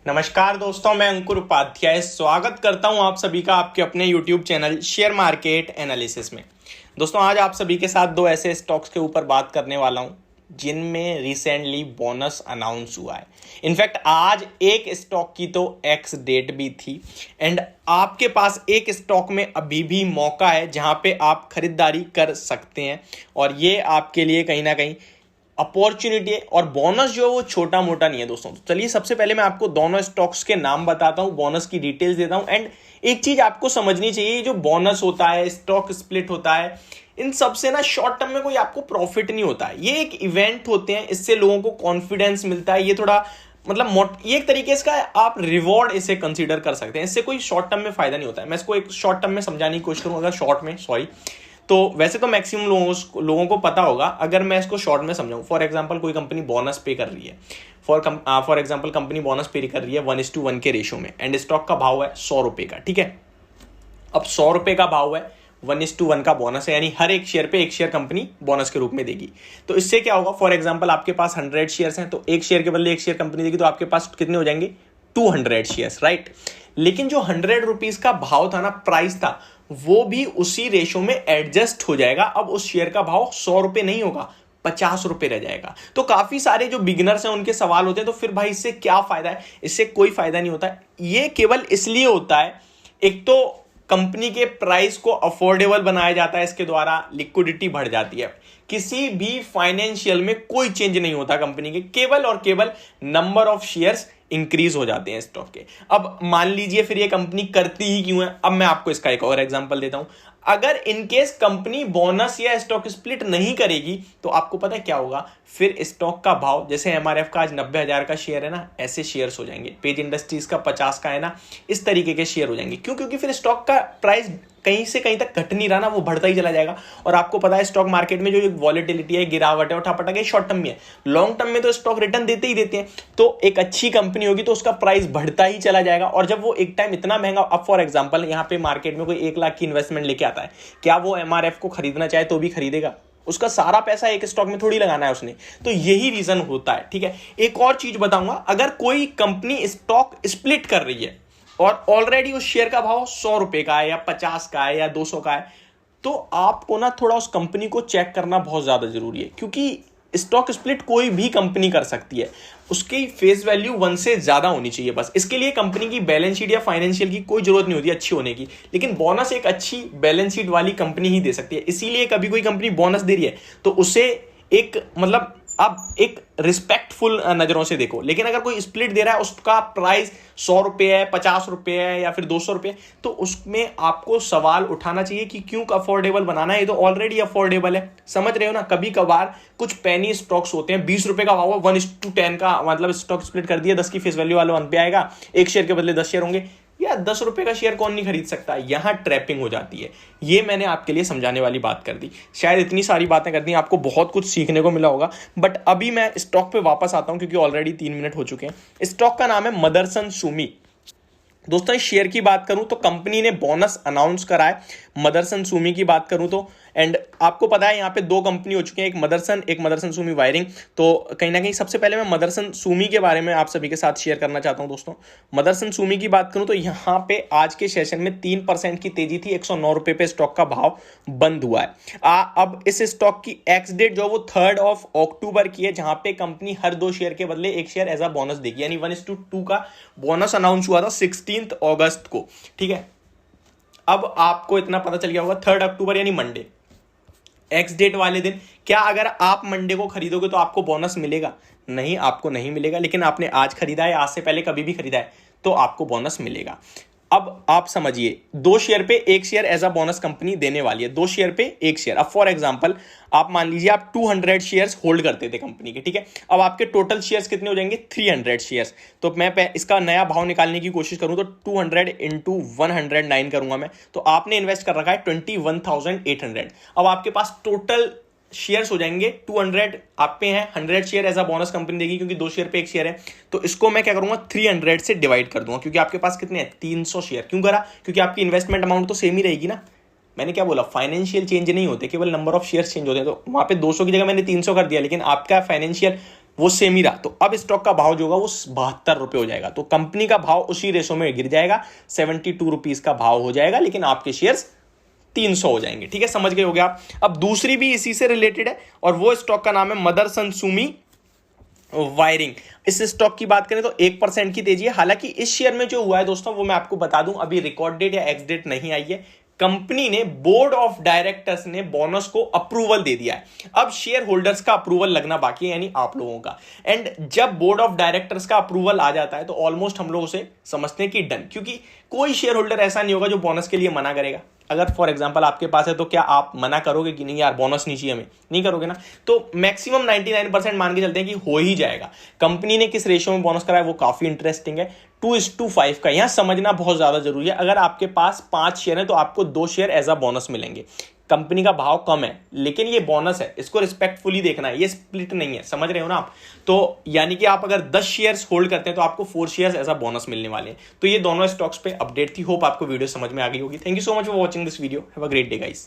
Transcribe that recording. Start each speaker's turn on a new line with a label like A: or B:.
A: नमस्कार दोस्तों, मैं अंकुर उपाध्याय स्वागत करता हूं आप सभी का आपके अपने YouTube channel share market analysis में। दोस्तों, आज आप सभी के साथ दो ऐसे स्टॉक्स के ऊपर बात करने वाला हूं जिनमें रिसेंटली बोनस अनाउंस हुआ है। इनफैक्ट आज एक स्टॉक की तो एक्स डेट भी थी एंड आपके पास एक स्टॉक में अभी भी मौका है जहां पे आप खरीदारी कर सकते हैं और ये आपके लिए कहीं ना कहीं अपॉर्चुनिटी है। और बोनस जो है वो छोटा मोटा नहीं है दोस्तों। तो चलिए सबसे पहले मैं आपको दोनों स्टॉक्स के नाम बताता हूं, बोनस की डिटेल्स देता हूं। एंड एक चीज आपको समझनी चाहिए, जो बोनस होता है, स्टॉक स्प्लिट होता है, इन सब से ना शॉर्ट टर्म में कोई आपको प्रॉफिट नहीं होता है। ये एक इवेंट होते हैं, इससे लोगों को कॉन्फिडेंस मिलता है। ये थोड़ा मतलब ये एक तरीके से आप रिवॉर्ड इसे कंसीडर कर सकते हैं। इससे कोई शॉर्ट टर्म में फायदा नहीं होता है। मैं इसको एक शॉर्ट टर्म में समझाने की कोशिश करूं, अगर शॉर्ट में तो वैसे तो मैक्सिमम लोगों को पता होगा। अगर मैं इसको शॉर्ट में समझाऊं, फॉर एग्जांपल कोई कंपनी बोनस पे कर रही है, फॉर एग्जांपल कंपनी बोनस पे कर रही है 1:1 के रेशियो में एंड स्टॉक का भाव है 100 रुपए का। ठीक है, अब 100 रुपए का भाव है, 1:1 का बोनस है, यानी हर एक शेयर पे एक शेयर कंपनी बोनस के रूप में देगी। तो इससे क्या होगा, फॉर एग्जांपल आपके पास 100 शेयर्स हैं, तो एक शेयर के बदले एक शेयर कंपनी देगी, तो आपके पास कितने हो जाएंगे, 200 शेयर्स, राइट। लेकिन जो 100 रुपीज का भाव था ना, प्राइस था, वो भी उसी रेशो में एडजस्ट हो जाएगा। अब उस शेयर का भाव 100 रुपए नहीं होगा, 50 रुपए रह जाएगा। तो काफी सारे जो बिगिनर्स हैं उनके सवाल होते हैं, तो फिर भाई इससे क्या फायदा है? इससे कोई फायदा नहीं होता है। ये केवल इसलिए होता है, एक तो कंपनी के प्राइस को अफोर्डेबल बनाया जाता है, इसके द्वारा लिक्विडिटी बढ़ जाती है। किसी भी फाइनेंशियल में कोई चेंज नहीं होता कंपनी के, केवल और केवल नंबर ऑफ शेयर्स इंक्रीज हो जाते हैं स्टॉक के। अब मान लीजिए फिर ये कंपनी करती ही क्यों है? अब मैं आपको इसका एक और एग्जांपल देता हूं। अगर इनकेस कंपनी बोनस या स्टॉक स्प्लिट नहीं करेगी तो आपको पता है क्या होगा, फिर स्टॉक का भाव, जैसे एमआरएफ का आज 90,000 का शेयर है ना, ऐसे शेयर्स हो जाएंगे। पेज इंडस्ट्रीज का 50 का है ना, इस तरीके के शेयर हो जाएंगे। क्यों? क्योंकि फिर स्टॉक का प्राइस कहीं से कहीं तक घट नहीं रहा ना, वो बढ़ता ही चला जाएगा। और आपको पता है स्टॉक मार्केट में जो वॉलेटिलिटी है, गिरावट है, उठापटक है, शॉर्ट टर्म में है। लॉन्ग टर्म में तो स्टॉक रिटर्न देते ही देते हैं। तो एक अच्छी कंपनी होगी तो उसका प्राइस बढ़ता ही चला जाएगा। और जब वो एक टाइम इतना महंगा, अब फॉर एग्जांपल यहाँ पे मार्केट में कोई 1 लाख की इन्वेस्टमेंट लेके आता है, क्या वो एमआरएफ को खरीदना चाहे तो भी खरीदेगा? उसका सारा पैसा एक स्टॉक में थोड़ी लगाना है उसने। तो यही रीजन होता है। ठीक है, एक और चीज बताऊंगा, अगर कोई कंपनी स्टॉक स्प्लिट कर रही है और ऑलरेडी उस शेयर का भाव 100 रुपए का है या 50 का है या 200 का है, तो आपको ना थोड़ा उस कंपनी को चेक करना बहुत ज्यादा जरूरी है। क्योंकि स्टॉक स्प्लिट कोई भी कंपनी कर सकती है, उसकी फेस वैल्यू 1 से ज्यादा होनी चाहिए बस। इसके लिए कंपनी की बैलेंस शीट या फाइनेंशियल की कोई जरूरत नहीं होती अच्छी होने की, लेकिन बोनस एक अच्छी बैलेंस शीट वाली कंपनी ही दे सकती है। इसीलिए कभी कोई कंपनी बोनस दे रही है तो उसे एक मतलब आप एक रिस्पेक्टफुल नजरों से देखो। लेकिन अगर कोई स्प्लिट दे रहा है, उसका प्राइस 100 रुपए है, 50 रुपए है या फिर 200 रुपए, तो उसमें आपको सवाल उठाना चाहिए कि क्यों अफोर्डेबल बनाना है, ये तो ऑलरेडी अफोर्डेबल है। समझ रहे हो ना? कभी कभार कुछ पेनी स्टॉक्स होते हैं, 20 रुपए का भाव 1:10 का, मतलब स्टॉक स्प्लिट कर दिया, 10 की फेस वैल्यू वाला 1 पे आएगा, एक शेयर के बदले 10 शेयर होंगे। या 10 रुपए का शेयर कौन नहीं खरीद सकता? यहां ट्रैपिंग हो जाती है। ये मैंने आपके लिए समझाने वाली बात कर दी। शायद इतनी सारी बातें कर दी, आपको बहुत कुछ सीखने को मिला होगा। बट अभी मैं स्टॉक पे वापस आता हूं क्योंकि ऑलरेडी 3 मिनट हो चुके हैं। स्टॉक का नाम है मदरसन सुमी। दोस्तों, इस शेयर की बात करूं तो कंपनी ने बोनस अनाउंस करा है। मदरसन सुमी की बात करूं तो, एंड आपको पता है यहाँ पे 2 कंपनी हो चुकी हैं, एक मदरसन सुमी वायरिंग। तो कहीं ना कहीं सबसे पहले मैं मदरसन सुमी के बारे में आप सभी के साथ शेयर करना चाहता हूं। दोस्तों, मदरसन सुमी की बात करूं तो यहाँ पे आज के सेशन में 3% की तेजी थी, 109 रुपए पे स्टॉक का भाव बंद हुआ है। अब इस स्टॉक की एक्स डेट जो वो 3 अक्टूबर की है, जहां पे कंपनी हर 2 शेयर के बदले 1 शेयर एज अ बोनस देगी, यानी 1:2 का बोनस अनाउंस हुआ था 16 अगस्त को। ठीक है, अब आपको इतना पता चल गया होगा, 3 अक्टूबर यानी मंडे, एक्स डेट वाले दिन, क्या अगर आप मंडे को खरीदोगे तो आपको बोनस मिलेगा? नहीं, आपको नहीं मिलेगा। लेकिन आपने आज खरीदा है, आज से पहले कभी भी खरीदा है, तो आपको बोनस मिलेगा। अब आप समझिए, 2 शेयर पे 1 share as a bonus company देने वाली है, 2 शेयर पे 1 शेयर। अब फॉर एग्जांपल आप मान लीजिए आप 200 शेयर्स होल्ड करते थे कंपनी के, ठीक है। अब आपके टोटल शेयर्स कितने हो जाएंगे? 300 शेयर्स। तो मैं इसका नया भाव निकालने की कोशिश करूं तो 200 इंटू 109 करूंगा मैं, तो आपने इन्वेस्ट कर रखा है 21,800। अब आपके पास टोटल शेयर्स हो जाएंगे 200, आप पे हैं 100 share as a bonus company देगी, क्योंकि 2 शेयर पे 1 शेयर है। तो इसको मैं क्या करूंगा, 300 से डिवाइड कर दूंगा, क्योंकि आपके पास कितने हैं? 300 शेयर। क्यों करा? क्योंकि आपकी इन्वेस्टमेंट अमाउंट तो सेम ही रहेगी ना। मैंने क्या बोला, फाइनेंशियल चेंज नहीं होते, केवल नंबर ऑफ शेयर्स चेंज होते हैं। तो वहां पे 200 की जगह मैंने 300 कर दिया, लेकिन आपका फाइनेंशियल वो सेम ही रहा, तो अब स्टॉक का भाव जो होगा वो 72 रुपये हो जाएगा। तो कंपनी का भाव उसी रेशो में गिर जाएगा, 72 रुपीज का भाव हो जाएगा, लेकिन आपके शेयर्स 300 हो जाएंगे। ठीक है, समझ गए होगे आप। अब दूसरी भी इसी से रिलेटेड है और वो स्टॉक का नाम है मदरसन सुमी वायरिंग। इस स्टॉक की बात करें तो 1% की तेजी है। हालांकि इस शेयर में जो हुआ है दोस्तों वो मैं आपको बता दूं, अभी रिकॉर्ड डेट या एक्स डेट नहीं आई है। कंपनी ने बोर्ड ऑफ डायरेक्टर्स ने बोनस को अप्रूवल दे दिया है। अब शेयर होल्डर्स का अप्रूवल लगना बाकी है, यानी आप लोगों का। एंड जब बोर्ड ऑफ डायरेक्टर्स का अप्रूवल आ जाता है तो ऑलमोस्ट हम लोग उसे समझते हैं कि डन, क्योंकि कोई शेयर होल्डर ऐसा नहीं होगा जो बोनस के लिए मना करेगा। अगर फॉर एग्जांपल आपके पास है तो क्या आप मना करोगे कि नहीं यार बोनस नहीं चाहिए हमें? नहीं करोगे ना। तो मैक्सिमम 99% मान के चलते हैं कि हो ही जाएगा। कंपनी ने किस रेशियो में बोनस कराया वो काफी इंटरेस्टिंग है, 2:5 का। यहां समझना बहुत ज्यादा जरूरी है। अगर आपके पास 5 शेयर है तो आपको 2 शेयर एज अ बोनस मिलेंगे। कंपनी का भाव कम है लेकिन ये बोनस है, इसको रिस्पेक्टफुली देखना है, ये स्प्लिट नहीं है, समझ रहे हो ना आप। तो यानी कि आप अगर 10 शेयर्स होल्ड करते हैं तो आपको 4 शेयर्स एज अ बोनस मिलने वाले हैं। तो ये दोनों स्टॉक्स पे अपडेट थी। होप आपको वीडियो समझ में आ गई होगी। Thank you so much for watching this video. Have a great day guys.